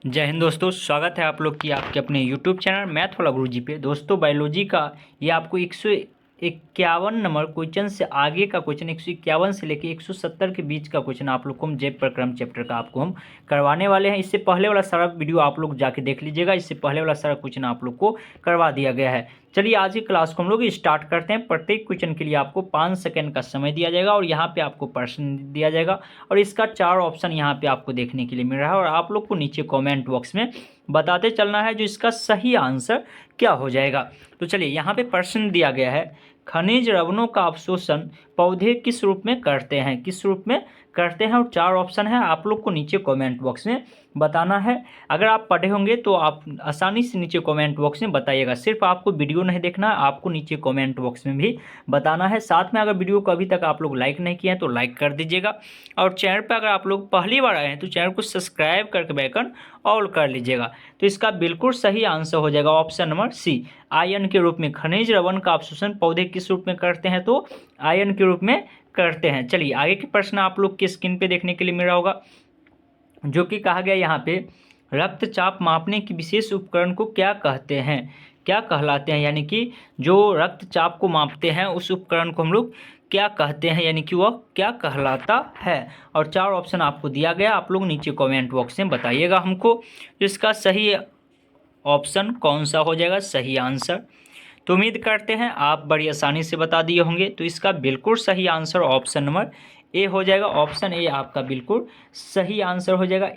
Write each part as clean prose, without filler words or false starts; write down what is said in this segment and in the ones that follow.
जय हिंद दोस्तों, स्वागत है आप लोग की आपके अपने यूट्यूब चैनल मैथ वाला गुरुजी पे। दोस्तों बायोलॉजी का ये आपको 151 नंबर क्वेश्चन से आगे का क्वेश्चन 151 से लेके 170 के बीच का क्वेश्चन आप लोग को हम जैव प्रक्रम चैप्टर का आपको हम करवाने वाले हैं। इससे पहले वाला सारा वीडियो आप लोग जाके देख लीजिएगा, इससे पहले वाला सारा क्वेश्चन आप लोग को करवा दिया गया है। चलिए आज की क्लास को हम लोग स्टार्ट करते हैं। प्रत्येक क्वेश्चन के लिए आपको 5 सेकंड का समय दिया जाएगा और यहाँ पे आपको प्रश्न दिया जाएगा और इसका 4 ऑप्शन यहाँ पे आपको देखने के लिए मिल रहा है और आप लोग को नीचे कमेंट बॉक्स में बताते चलना है जो इसका सही आंसर क्या हो जाएगा। तो चलिए यहाँ पे प्रश्न दिया गया है, खनिज लवणों का अवशोषण पौधे किस रूप में करते हैं, किस रूप में करते हैं और 4 ऑप्शन है, आप लोग को नीचे कमेंट बॉक्स में बताना है। अगर आप पढ़े होंगे तो आप आसानी से नीचे कमेंट बॉक्स में बताइएगा। सिर्फ आपको वीडियो नहीं देखना है, आपको नीचे कमेंट बॉक्स में भी बताना है। साथ में अगर वीडियो को अभी तक आप लोग लाइक नहीं किए हैं तो लाइक कर दीजिएगा और चैनल पर अगर आप लोग पहली बार आए हैं तो चैनल को सब्सक्राइब करके बेल आइकन ऑल कर लीजिएगा। तो इसका बिल्कुल सही आंसर हो जाएगा ऑप्शन नंबर सी, आयन के रूप में। खनिज लवण का अवशोषण पौधे किस रूप में करते हैं, तो आयन के रूप में करते हैं। चलिए आगे के प्रश्न आप लोग के स्क्रीन पे देखने के लिए मिल रहा होगा, जो कि कहा गया यहाँ पे रक्तचाप मापने की विशेष उपकरण को क्या कहते हैं, क्या कहलाते हैं, यानी कि जो रक्तचाप को मापते हैं उस उपकरण को हम लोग क्या कहते हैं, यानी कि वह क्या कहलाता है। और 4 ऑप्शन आपको दिया गया, आप लोग नीचे कमेंट बॉक्स में बताइएगा हमको इसका सही ऑप्शन कौन सा हो जाएगा, सही आंसर। तो उम्मीद करते हैं आप बड़ी आसानी से बता दिए होंगे। तो इसका बिल्कुल सही आंसर ऑप्शन नंबर ए हो जाएगा। ऑप्शन ए आपका बिल्कुल सही आंसर हो जाएगा,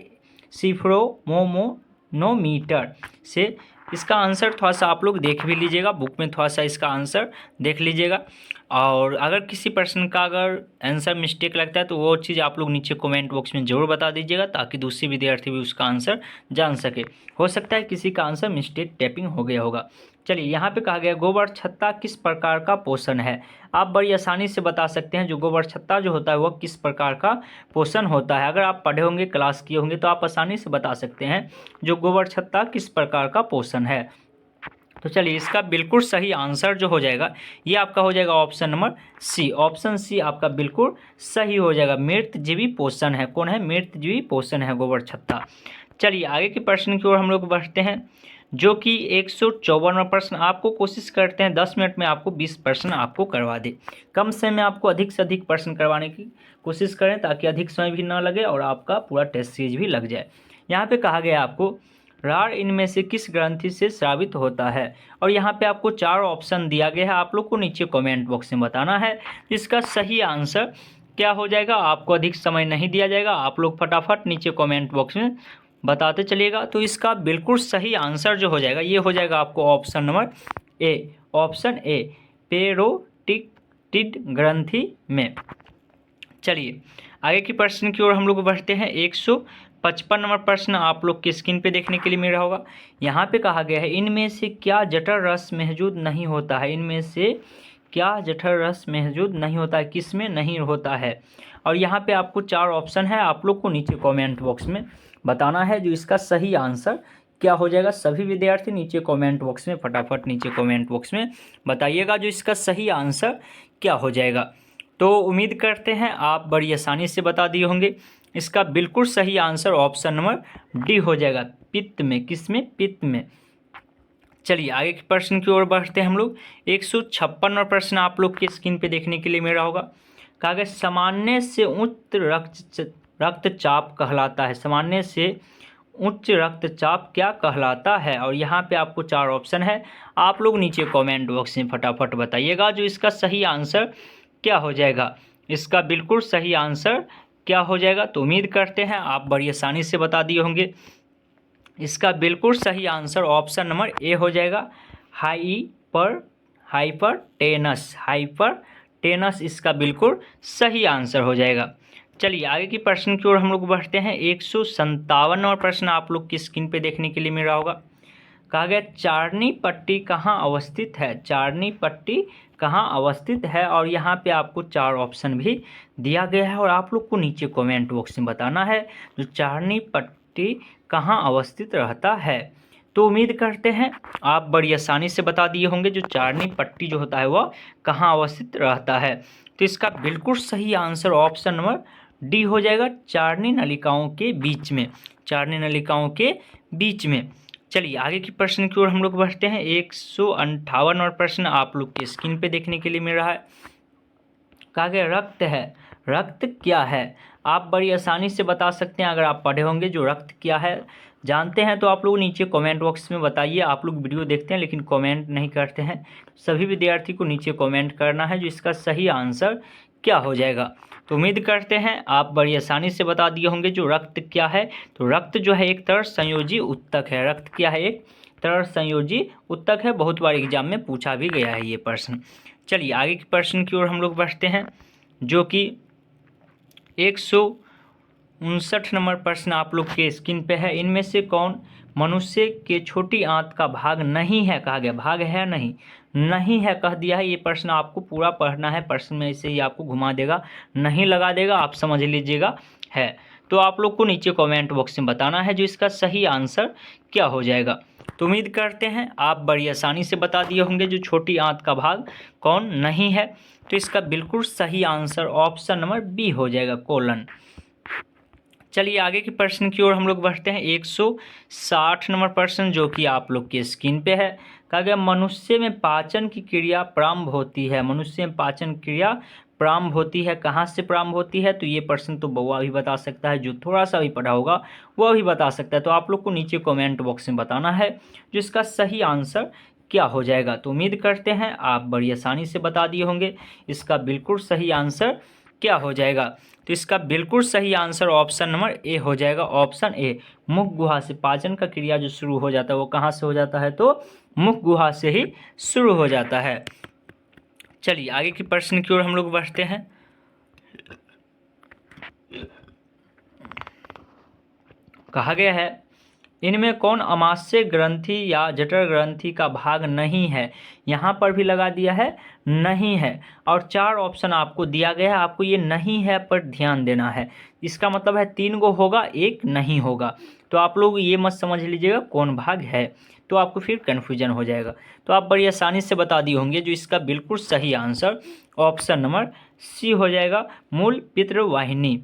सिफ्रोमोनोमीटर से। इसका आंसर थोड़ा सा आप लोग देख भी लीजिएगा, बुक में थोड़ा सा इसका आंसर देख लीजिएगा। और अगर किसी पर्सन का अगर आंसर मिस्टेक लगता है तो वो चीज़ आप लोग नीचे कमेंट बॉक्स में ज़रूर बता दीजिएगा, ताकि दूसरी विद्यार्थी भी उसका आंसर जान सके। हो सकता है किसी का आंसर मिस्टेक टाइपिंग हो गया होगा। चलिए यहाँ पे कहा गया गोबर छत्ता किस प्रकार का पोषण है। आप बड़ी आसानी से बता सकते हैं जो गोबर छत्ता जो होता है वह किस प्रकार का पोषण होता है। अगर आप पढ़े होंगे, क्लास किए होंगे तो आप आसानी से बता सकते हैं जो गोबर छत्ता किस प्रकार का पोषण है। तो चलिए इसका बिल्कुल सही आंसर जो हो जाएगा ये आपका हो जाएगा option number C. Option C आपका बिल्कुल सही हो जाएगा, मृतजीवी पोषण है। कौन है, मृतजीवी पोषण है गोबर छत्ता। चलिए आगे के प्रश्न की ओर हम लोग बढ़ते हैं, जो कि 154वां प्रश्न। आपको कोशिश करते हैं 10 मिनट में आपको 20 प्रश्न आपको करवा दे। कम समय में आपको अधिक से अधिक प्रश्न करवाने की कोशिश करें ताकि अधिक समय भी ना लगे और आपका पूरा टेस्ट सीरीज भी लग जाए। यहाँ पे कहा गया आपको रार इनमें से किस ग्रंथि से स्रावित होता है, और यहाँ पे आपको 4 ऑप्शन दिया गया है, आप लोग को नीचे कमेंट बॉक्स में बताना है इसका सही आंसर क्या हो जाएगा। आपको अधिक समय नहीं दिया जाएगा, आप लोग फटाफट नीचे कमेंट बॉक्स में बताते चलिएगा। तो इसका बिल्कुल सही आंसर जो हो जाएगा ये हो जाएगा आपको option number A. Option A, parotid ग्रंथि में। चलिए आगे की प्रश्न की ओर हम लोग बढ़ते हैं। 155 नंबर प्रश्न आप लोग की स्क्रीन पे देखने के लिए मिल रहा होगा। यहाँ पे कहा गया है इनमें से क्या जठर रस मौजूद नहीं होता है, इनमें से क्या जठर रस मौजूद नहीं होता है, किस में नहीं होता है। और यहाँ पे आपको 4 ऑप्शन है, आप लोग को नीचे कमेंट बॉक्स में बताना है जो इसका सही आंसर क्या हो जाएगा। सभी विद्यार्थी नीचे कमेंट बॉक्स में फटाफट नीचे कमेंट बॉक्स में बताइएगा जो इसका सही आंसर क्या हो जाएगा। तो उम्मीद करते हैं आप बड़ी आसानी से बता दिए होंगे। इसका बिल्कुल सही आंसर ऑप्शन नंबर डी हो जाएगा, पित्त में। किस में, पित्त में। चलिए आगे के प्रश्न की ओर बढ़ते हैं हम लोग। 156वां प्रश्न आप लोग की स्क्रीन पे देखने के लिए मिल रहा होगा। कहा गया सामान्य से उच्च रक्तचाप कहलाता है, सामान्य से उच्च रक्तचाप क्या कहलाता है। और यहाँ पे आपको 4 ऑप्शन है, आप लोग नीचे कमेंट बॉक्स में फटाफट बताइएगा जो इसका सही आंसर क्या हो जाएगा। इसका बिल्कुल सही आंसर क्या हो जाएगा। तो उम्मीद करते हैं आप बड़ी आसानी से बता दिए होंगे। इसका बिल्कुल सही आंसर ऑप्शन नंबर ए हो जाएगा, हाइपरटेनस इसका बिल्कुल सही आंसर हो जाएगा। चलिए आगे की प्रश्न की ओर हम लोग बढ़ते हैं। 157वां प्रश्न आप लोग की स्क्रीन पे देखने के लिए मिल रहा होगा। कहा गया चारनी पट्टी कहाँ अवस्थित है, चारनी पट्टी कहाँ अवस्थित है। और यहाँ पे आपको 4 ऑप्शन भी दिया गया है और आप लोग को नीचे कमेंट बॉक्स में बताना है जो चारनी पट्टी कहाँ अवस्थित रहता है। तो उम्मीद करते हैं आप बड़ी आसानी से बता दिए होंगे जो चारनी पट्टी जो होता है वह कहाँ अवस्थित रहता है। तो इसका बिल्कुल सही आंसर ऑप्शन नंबर डी हो जाएगा चारनी नलिकाओं के बीच में, चारनी नलिकाओं के बीच में। चलिए आगे की प्रश्न की ओर हम लोग बढ़ते हैं। 158 और प्रश्न आप लोग की स्क्रीन पे देखने के लिए मिल रहा है। कहा गया रक्त है, रक्त क्या है? आप बड़ी आसानी से बता सकते हैं अगर आप पढ़े होंगे जो रक्त क्या है। जानते हैं तो आप लोग नीचे कमेंट बॉक्स में बताइए। आप लोग वीडियो देखते हैं लेकिन कमेंट नहीं करते हैं। सभी विद्यार्थी को नीचे कमेंट करना है जो इसका सही आंसर क्या हो जाएगा। तो उम्मीद करते हैं आप बड़ी आसानी से बता दिए होंगे जो रक्त क्या है। तो रक्त जो है एक तरह संयोजी उत्तक है। रक्त क्या है? एक तरह संयोजी उत्तक है। बहुत बार एग्जाम में पूछा भी गया है ये प्रश्न। चलिए आगे के प्रश्न की ओर हम लोग बढ़ते हैं जो कि 159 नंबर प्रश्न आप लोग के स्क्रीन पे है। इनमें से कौन मनुष्य के छोटी आंत का भाग नहीं है? कहा गया भाग है नहीं, नहीं है कह दिया है। ये प्रश्न आपको पूरा पढ़ना है, प्रश्न में ऐसे ही आपको घुमा देगा, नहीं लगा देगा, आप समझ लीजिएगा है। तो आप लोग को नीचे कमेंट बॉक्स में बताना है जो इसका सही आंसर क्या हो जाएगा। तो उम्मीद करते हैं आप बड़ी आसानी से बता दिए होंगे जो छोटी आंत का भाग कौन नहीं है। तो इसका बिल्कुल सही आंसर ऑप्शन नंबर बी हो जाएगा, कोलन। चलिए आगे के प्रश्न की ओर हम लोग बढ़ते हैं। 160 नंबर प्रश्न जो कि आप लोग के स्क्रीन पे है। कहा गया मनुष्य में पाचन की क्रिया प्रारंभ होती है। मनुष्य में पाचन क्रिया प्रारंभ होती है, कहाँ से प्रारंभ होती है? तो ये प्रश्न तो बउआ भी बता सकता है, जो थोड़ा सा भी पढ़ा होगा वह भी बता सकता है। तो आप लोग को नीचे कमेंट बॉक्स में बताना है जो इसका सही आंसर क्या हो जाएगा। तो उम्मीद करते हैं आप बड़ी आसानी से बता दिए होंगे इसका बिल्कुल सही आंसर क्या हो जाएगा। तो इसका बिल्कुल सही आंसर ऑप्शन नंबर ए हो जाएगा, ऑप्शन ए। मुख गुहा से पाचन का क्रिया जो शुरू हो जाता है वो कहाँ से हो जाता है? तो मुख गुहा से ही शुरू हो जाता है। चलिए आगे की प्रश्न की ओर हम लोग बढ़ते हैं। कहा गया है इनमें कौन अमाशय ग्रंथि या जठर ग्रंथि का भाग नहीं है? यहाँ पर भी लगा दिया है नहीं है, और 4 ऑप्शन आपको दिया गया है। आपको ये नहीं है पर ध्यान देना है। इसका मतलब है 3 गो होगा, एक नहीं होगा। तो आप लोग ये मत समझ लीजिएगा कौन भाग है, तो आपको फिर कन्फ्यूजन हो जाएगा। तो आप बड़ी आसानी से बता दिए होंगे जो इसका बिल्कुल सही आंसर ऑप्शन नंबर सी हो जाएगा, मूल पितृवाहिनी।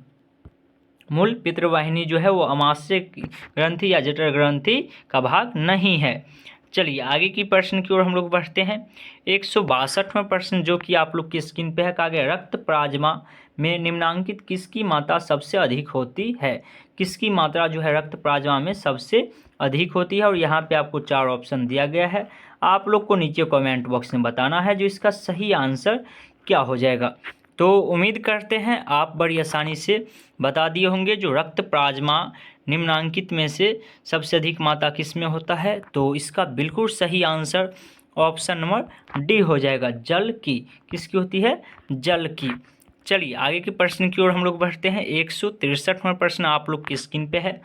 मूल पितृवाहिनी जो है वो अमाशय ग्रंथि या जठर ग्रंथि का भाग नहीं है। चलिए आगे की प्रश्न की ओर हम लोग बढ़ते हैं। 162वां प्रश्न जो कि आप लोग की स्क्रीन पे है। कहा गया रक्त प्लाज्मा में निम्नांकित किसकी मात्रा सबसे अधिक होती है? किसकी मात्रा जो है रक्त प्लाज्मा में सबसे अधिक होती है? और यहाँ पे आपको 4 ऑप्शन दिया गया है। आप लोग को नीचे कमेंट बॉक्स में बताना है जो इसका सही आंसर क्या हो जाएगा। तो उम्मीद करते हैं आप बड़ी आसानी से बता दिए होंगे जो रक्त प्लाज्मा निम्नांकित में से सबसे अधिक मात्रा किस में होता है? तो इसका बिल्कुल सही आंसर ऑप्शन नंबर डी हो जाएगा, जल की। किसकी होती है? जल की। चलिए आगे के प्रश्न की ओर हम लोग बढ़ते हैं। 163वां प्रश्न आप लोग की स्क्रीन पे है।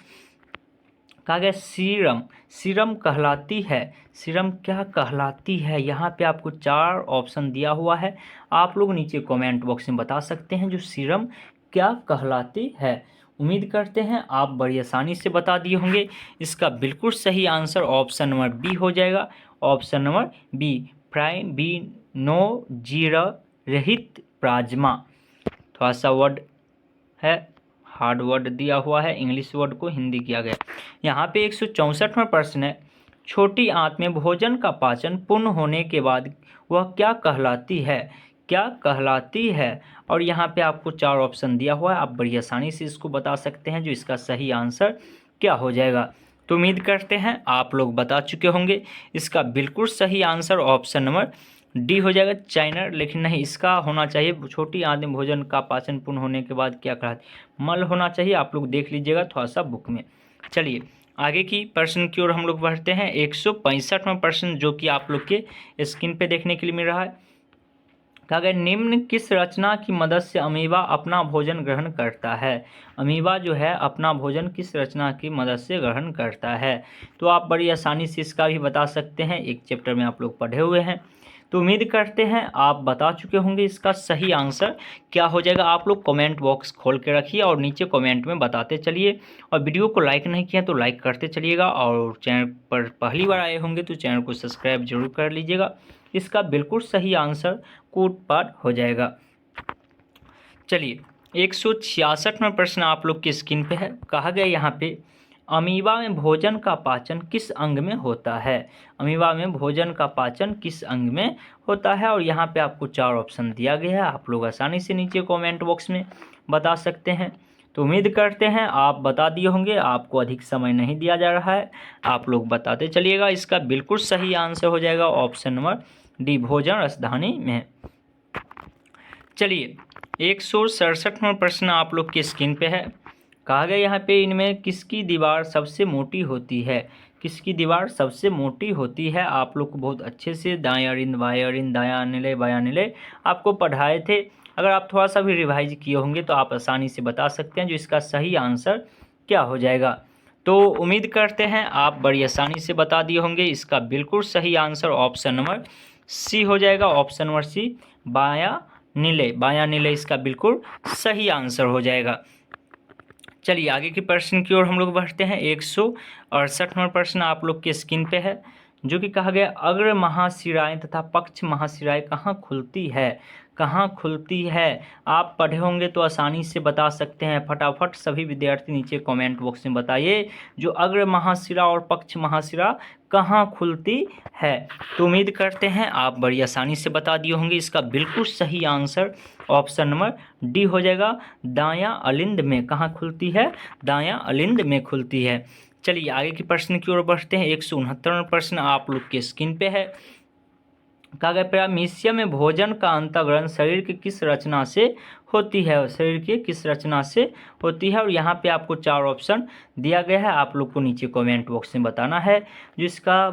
कहा गया सीरम, सीरम कहलाती है, सीरम क्या कहलाती है? यहाँ पे आपको 4 ऑप्शन दिया हुआ है। आप लोग नीचे कमेंट बॉक्स में बता सकते हैं जो सीरम क्या कहलाती है। उम्मीद करते हैं आप बड़ी आसानी से बता दिए होंगे। इसका बिल्कुल सही आंसर ऑप्शन नंबर बी हो जाएगा, ऑप्शन नंबर बी, फाइब्रिनोजेन रहित प्लाज्मा। थोड़ा सा वर्ड है, हार्ड वर्ड दिया हुआ है, इंग्लिश वर्ड को हिंदी किया गया। यहाँ पे 164वां प्रश्न है। छोटी आंत में भोजन का पाचन पूर्ण होने के बाद वह क्या कहलाती है? क्या कहलाती है? और यहाँ पे आपको 4 ऑप्शन दिया हुआ है। आप बड़ी आसानी से इसको बता सकते हैं जो इसका सही आंसर क्या हो जाएगा। तो उम्मीद करते हैं आप लोग बता चुके होंगे। इसका बिल्कुल सही आंसर ऑप्शन नंबर डी हो जाएगा, चाइनर। लेकिन नहीं, इसका होना चाहिए छोटी आंत में भोजन का पाचन पूर्ण होने के बाद क्या कहलाती, मल होना चाहिए। आप लोग देख लीजिएगा थोड़ा सा बुक में। चलिए आगे की प्रश्न की ओर हम लोग बढ़ते हैं। 165वां प्रश्न जो कि आप लोग के स्क्रीन पे देखने के लिए मिल रहा है। कहा गया निम्न किस रचना की मदद से अमीबा अपना भोजन ग्रहण करता है? अमीबा जो है अपना भोजन किस रचना की मदद से ग्रहण करता है? तो आप बड़ी आसानी से इसका भी बता सकते हैं, एक चैप्टर में आप लोग पढ़े हुए हैं। तो उम्मीद करते हैं आप बता चुके होंगे इसका सही आंसर क्या हो जाएगा। आप लोग कमेंट बॉक्स खोल के रखिए और नीचे कमेंट में बताते चलिए। और वीडियो को लाइक नहीं किया तो लाइक करते चलिएगा, और चैनल पर पहली बार आए होंगे तो चैनल को सब्सक्राइब जरूर कर लीजिएगा। इसका बिल्कुल सही आंसर कूट पाट हो जाएगा। चलिए 166वां प्रश्न आप लोग की स्क्रीन पे है। कहा गया यहाँ पे अमीबा में भोजन का पाचन किस अंग में होता है। अमीबा में भोजन का पाचन किस अंग में होता है, और यहाँ पे आपको 4 ऑप्शन दिया गया है। आप लोग आसानी से नीचे कमेंट बॉक्स में बता सकते हैं। तो उम्मीद करते हैं आप बता दिए होंगे, आपको अधिक समय नहीं दिया जा रहा है, आप लोग बताते चलिएगा। इसका बिल्कुल सही आंसर हो जाएगा ऑप्शन नंबर डी, भोजन राजधानी में। चलिए 167वां प्रश्न आप लोग की स्क्रीन पे है। कहा गया यहाँ पे इनमें किसकी दीवार सबसे मोटी होती है। किसकी दीवार सबसे मोटी होती है। आप लोग को बहुत अच्छे से दायां अरिंद बायां अरिंद दायां निलय बायां निलय आपको पढ़ाए थे। अगर आप थोड़ा सा भी रिवाइज किए होंगे तो आप आसानी से बता सकते हैं जो इसका सही आंसर क्या हो जाएगा। तो उम्मीद करते हैं आप बड़ी आसानी से बता दिए होंगे। इसका बिल्कुल सही आंसर ऑप्शन नंबर सी हो जाएगा। ऑप्शन नंबर सी, बायां निलय। बायां निलय इसका बिल्कुल सही आंसर हो जाएगा। चलिए आगे के प्रश्न की ओर हम लोग बढ़ते हैं। 168वां प्रश्न आप लोग के स्क्रीन पे है, जो कि कहा गया अग्र महाशिराएं तथा पक्ष महाशिराएं कहाँ खुलती है। कहाँ खुलती है। आप पढ़े होंगे तो आसानी से बता सकते हैं। फटाफट सभी विद्यार्थी नीचे कमेंट बॉक्स में बताइए जो अग्र महाशिरा और पक्ष महाशिरा कहाँ खुलती है। तो उम्मीद करते हैं आप बड़ी आसानी से बता दिए होंगे। इसका बिल्कुल सही आंसर ऑप्शन नंबर डी हो जाएगा, दायां अलिंद में। कहाँ खुलती है, दायां अलिंद में खुलती है। चलिए आगे के प्रश्न की ओर बढ़ते हैं। 169वां प्रश्न आप लोग के स्क्रीन पे है। कहा गया पैरामीशियम में भोजन का अंतःग्रहण शरीर की किस रचना से होती है। शरीर की किस रचना से होती है, और यहाँ पे आपको 4 ऑप्शन दिया गया है। आप लोग को नीचे कमेंट बॉक्स में बताना है जिसका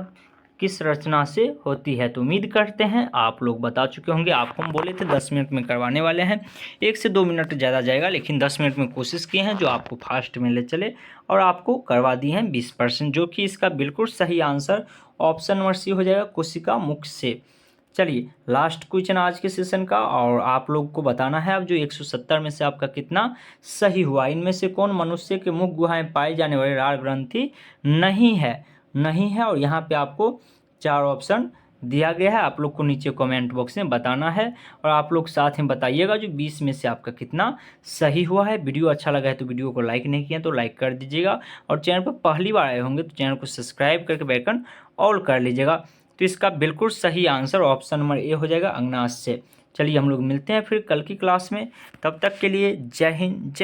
किस रचना से होती है। तो उम्मीद करते हैं आप लोग बता चुके होंगे। आपको हम बोले थे 10 मिनट में करवाने वाले हैं, 1 से 2 मिनट ज़्यादा जाएगा, लेकिन 10 मिनट में कोशिश किए हैं जो आपको फास्ट में ले चले, और आपको करवा दिए हैं 20%, जो कि इसका बिल्कुल सही आंसर ऑप्शन नंबर सी हो जाएगा, कोशिका मुख से। चलिए लास्ट क्वेश्चन आज के सेशन का, और आप लोग को बताना है अब जो 170 में से आपका कितना सही हुआ। इनमें से कौन मनुष्य के मुख गुहाएं पाई जाने वाली राड़ ग्रंथि नहीं है, और यहाँ पे आपको 4 ऑप्शन दिया गया है। आप लोग को नीचे कमेंट बॉक्स में बताना है, और आप लोग साथ में बताइएगा जो 20 में से आपका कितना सही हुआ है। वीडियो अच्छा लगा है तो वीडियो को लाइक नहीं किया तो लाइक कर दीजिएगा, और चैनल पर पहली बार आए होंगे तो चैनल को सब्सक्राइब करके बेल आइकन ऑल कर लीजिएगा। तो इसका बिल्कुल सही आंसर ऑप्शन नंबर ए हो जाएगा, अंगनाश से। चलिए हम लोग मिलते हैं फिर कल की क्लास में, तब तक के लिए जय हिंद जय।